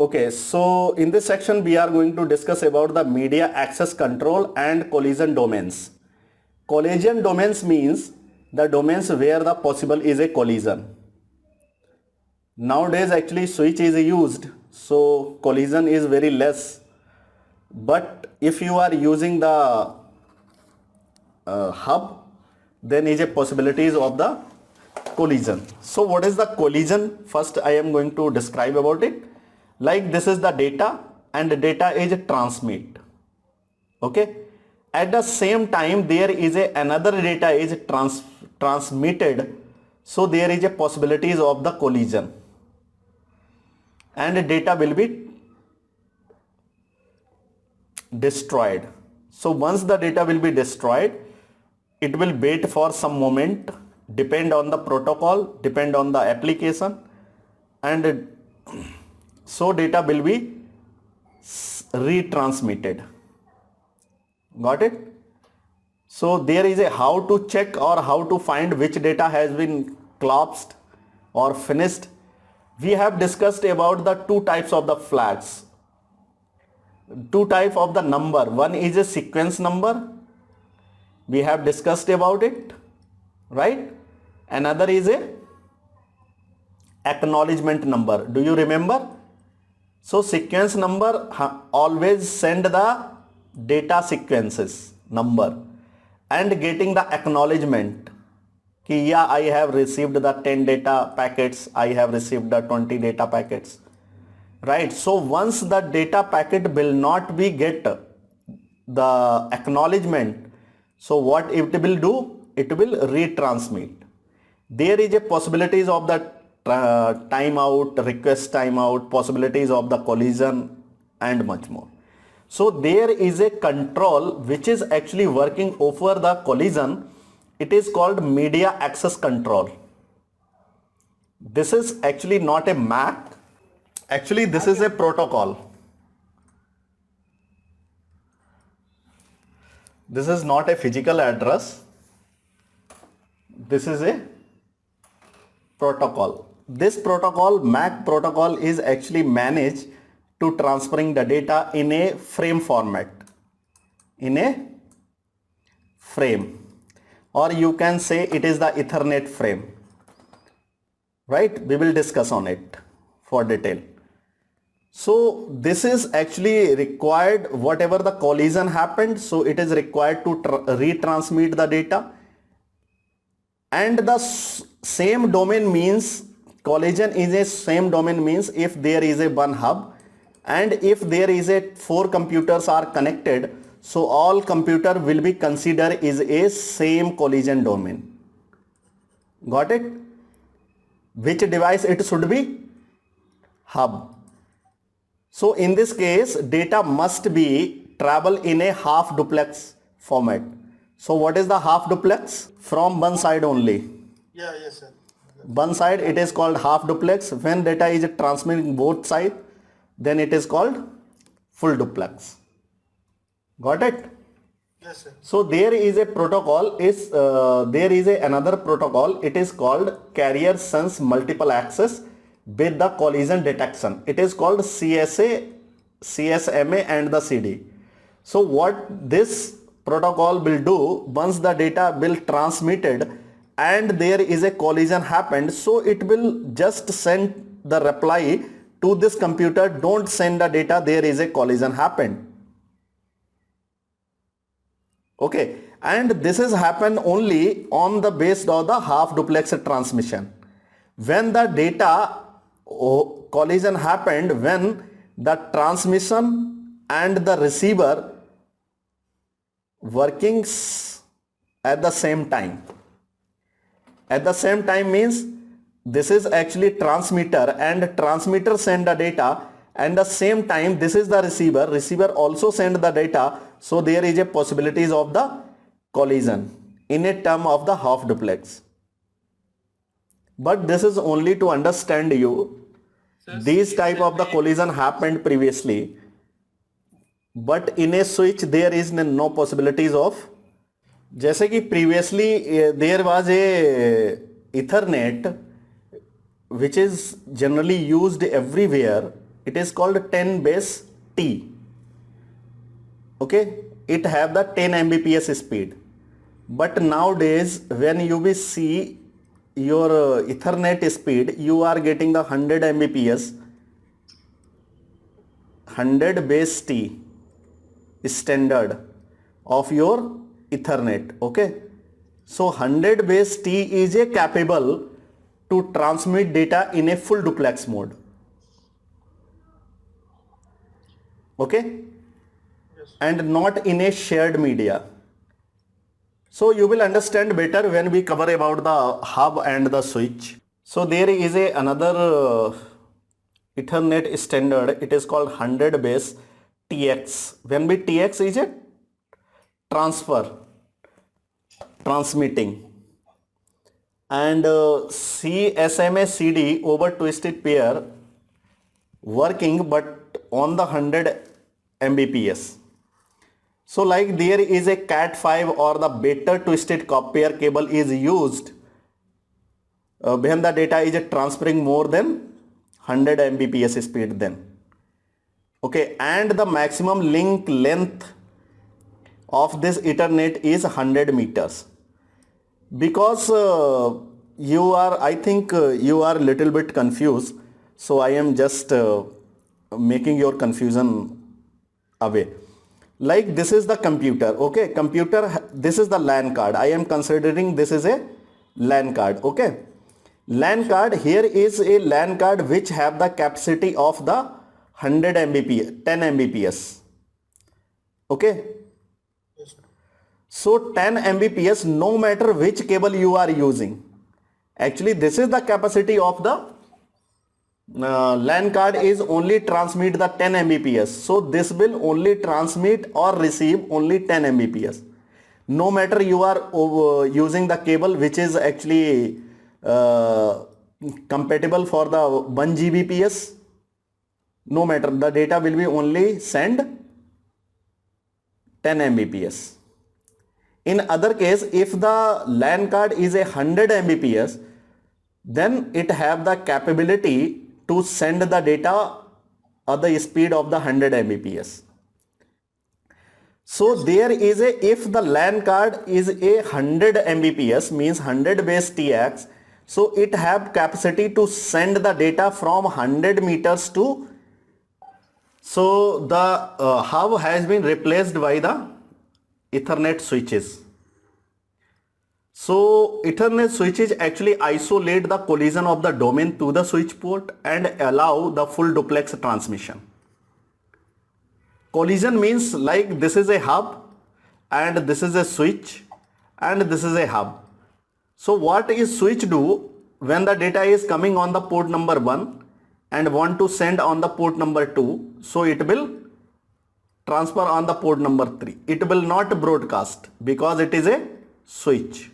Okay, so in this section we are going to discuss about the media access control and collision domains. Collision domains means the domains where the possible is a collision. Nowadays actually switch is used, so collision is very less. But if you are using the hub, then is a possibilities of the collision. So what is the collision? First I am going to describe about it. Like this is the data and the data is transmit. Okay. At the same time there is another data is transmitted. So there is a possibilities of the collision. And data will be destroyed. So once the data will be destroyed, it will wait for some moment, depend on the protocol, depend on the application, and so data will be retransmitted. Got it? So there is a how to check or how to find which data has been collapsed or finished. We have discussed about the two types of the flags, two type of the number. One is a sequence number, we have discussed about it, right? Another is a acknowledgement number. Do you remember? So sequence number always send the data sequences number and getting the acknowledgement कि yeah, I have received the 10 data packets, I have received the 20 data packets, right? So once the data packet will not be get the acknowledgement, so what it will do? It will retransmit. There is a possibilities of the timeout, request timeout, possibilities of the collision and much more. So there is a control which is actually working over the collision. It is called media access control. This is actually not a MAC. Actually this is a protocol. This is not a physical address. This is a protocol. This protocol, MAC protocol, is actually managed to transferring the data in a frame format. In a frame. Or you can say it is the Ethernet frame. Right? We will discuss on it for detail. So this is actually required, whatever the collision happened, so it is required to retransmit the data. And the same domain means, collision is a same domain means if there is a one hub and if there is a 4 computers are connected, so all computer will be considered is a same collision domain. Got it? Which device it should be? Hub. So in this case, data must be travel in a half duplex format. So what is the half duplex? From one side only. Yeah, yes, sir. One side it is called half duplex. When data is transmitting both sides, then it is called full duplex. Got it? Yes, sir. So there is a protocol, another protocol. It is called carrier sense multiple access with the collision detection. It is called CSA, CSMA and the CD. So what this protocol will do, once the data will transmitted and there is a collision happened, so it will just send the reply to this computer, don't send the data, there is a collision happened. Okay, and this is happen only on the base of the half duplex transmission. When the data collision happened, when the transmission and the receiver working at the same time. At the same time means this is actually transmitter and transmitter send the data, and the same time this is the receiver also send the data. So there is a possibilities of the collision in a term of the half duplex. But this is only to understand you. These type of the collision happened previously, but in a switch there is no possibilities of, जैसे कि previously there was a Ethernet which is generally used everywhere it is called 10 base T. Okay, it have the 10 Mbps speed. But nowadays when you will see your Ethernet speed, you are getting the 100 Mbps, 100 base T standard of your Ethernet. Okay, so 100 base T is a capable to transmit data in a full duplex mode. Okay, Yes. and not in a shared media. So you will understand better when we cover about the hub and the switch. So there is another Ethernet standard. It is called 100 base TX. When we TX is a transmitting, and CSMA CD over twisted pair working but on the 100 Mbps. So like there is a Cat5 or the better twisted pair cable is used when the data is transferring more than 100 Mbps speed then. Okay, and the maximum link length of this Ethernet is 100 meters. Because you are, I think you are little bit confused. So I am just making your confusion away. Like this is the computer. Okay, computer, this is the LAN card. I am considering this is a LAN card. Okay, LAN card, here is a LAN card which have the capacity of the 100 Mbps, 10 Mbps. Okay, Yes. so 10 Mbps no matter which cable you are using. Actually this is the capacity of the LAN card is only transmit the 10 Mbps. So this will only transmit or receive only 10 Mbps. No matter you are using the cable which is actually compatible for the 1 Gbps. No matter, the data will be only send 10 Mbps. In other case, if the LAN card is a 100 Mbps, then it have the capability to send the data at the speed of the 100 Mbps. So there is a, if the LAN card is a 100 Mbps means 100 base TX, so it have capacity to send the data from 100 meters to, so the hub has been replaced by the Ethernet switches. So Ethernet switches actually isolate the collision of the domain to the switch port and allow the full duplex transmission. Collision means like this is a hub and this is a switch and this is a hub. So what is switch do when the data is coming on the port number 1 and want to send on the port number 2, so it will transfer on the port number 3. It will not broadcast because it is a switch.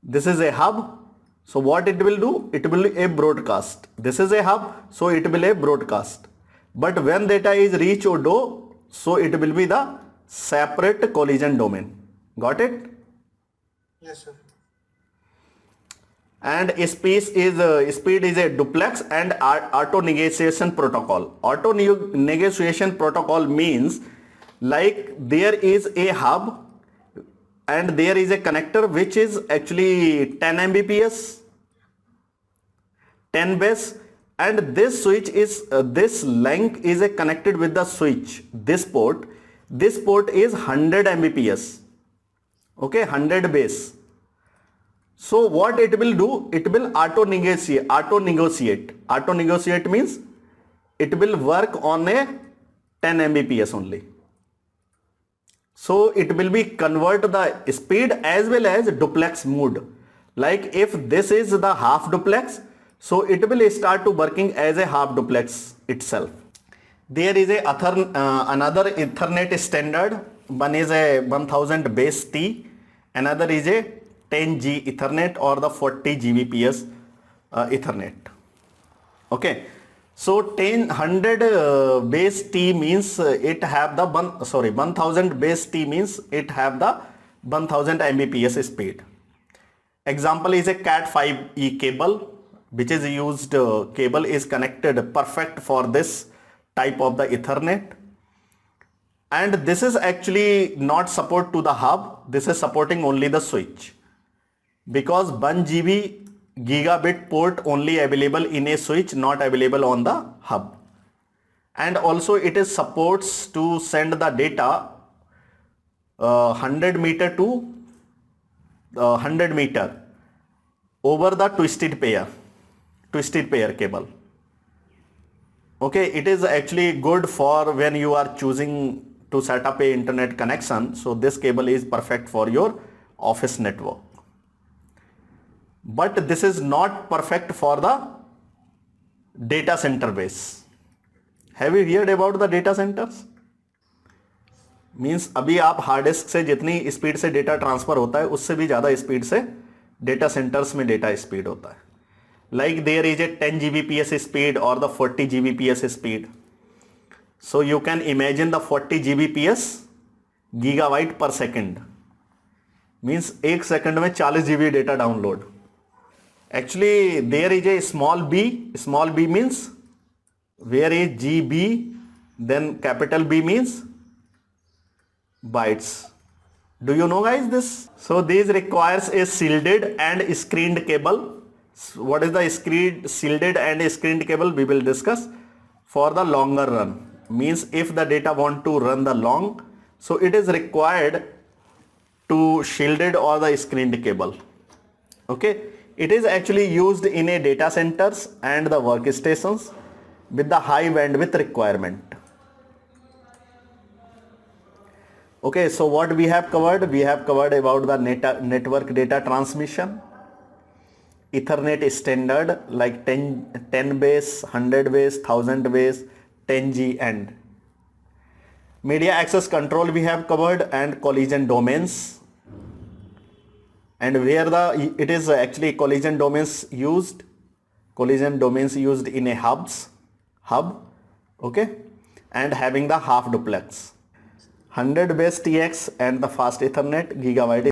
This is a hub, so what it will do? It will be a broadcast. This is a hub, so it will a broadcast. But when data is reach or do, so it will be the separate collision domain. Got it? Yes, sir. And speed is a duplex and auto negotiation protocol. Auto negotiation protocol means like there is a hub and there is a connector which is actually 10 Mbps, 10 base, and this switch is this link is connected with the switch. This port is 100 Mbps. Okay, 100 base. So what it will do? It will auto negotiate. Auto negotiate means it will work on a 10 Mbps only. So it will be convert the speed as well as duplex mode. Like if this is the half duplex, so it will start to working as a half duplex itself. There is another Ethernet standard. One is a 1000 base T, another is a 10G Ethernet or the 40 Gbps Ethernet. Okay, so 100 base T means it have the 1000 base T means it have the 1000 Mbps speed. Example is a Cat5e cable which is used cable is connected perfect for this type of the Ethernet. And this is actually not support to the hub. This is supporting only the switch, because 1 GB gigabit port only available in a switch, not available on the hub. And also it is supports to send the data 100 meter to 100 meter over the twisted pair cable. Okay, it is actually good for when you are choosing to set up a internet connection. So this cable is perfect for your office network. But this is not perfect for the data center base. Have you heard about the data centers? Means अभी आप hard disk से जितनी speed से data transfer होता है उससे भी ज़्यादा स्पीड से डेटा सेंटर्स में डेटा स्पीड होता है. Like there is a 10 Gbps speed और the 40 Gbps speed. So you can imagine the 40 Gbps gigabyte per second means एक सेकंड में 40 GB data download. Actually there is a small B means where is GB, then capital B means bytes. Do you know guys this? So this requires a shielded and screened cable. What is the shielded and screened cable? We will discuss. For the longer run, means if the data want to run the long, so it is required to shielded or the screened cable. Okay, it is actually used in a data centers and the workstations with the high bandwidth requirement. Okay, so what we have covered? We have covered about the network data transmission, Ethernet standard like 10 base, 100 base, 1000 base, 10G and media access control we have covered, and collision domains, and where it is actually collision domains used in a hub, okay, and having the half duplex. 100 base TX and the fast Ethernet gigabyte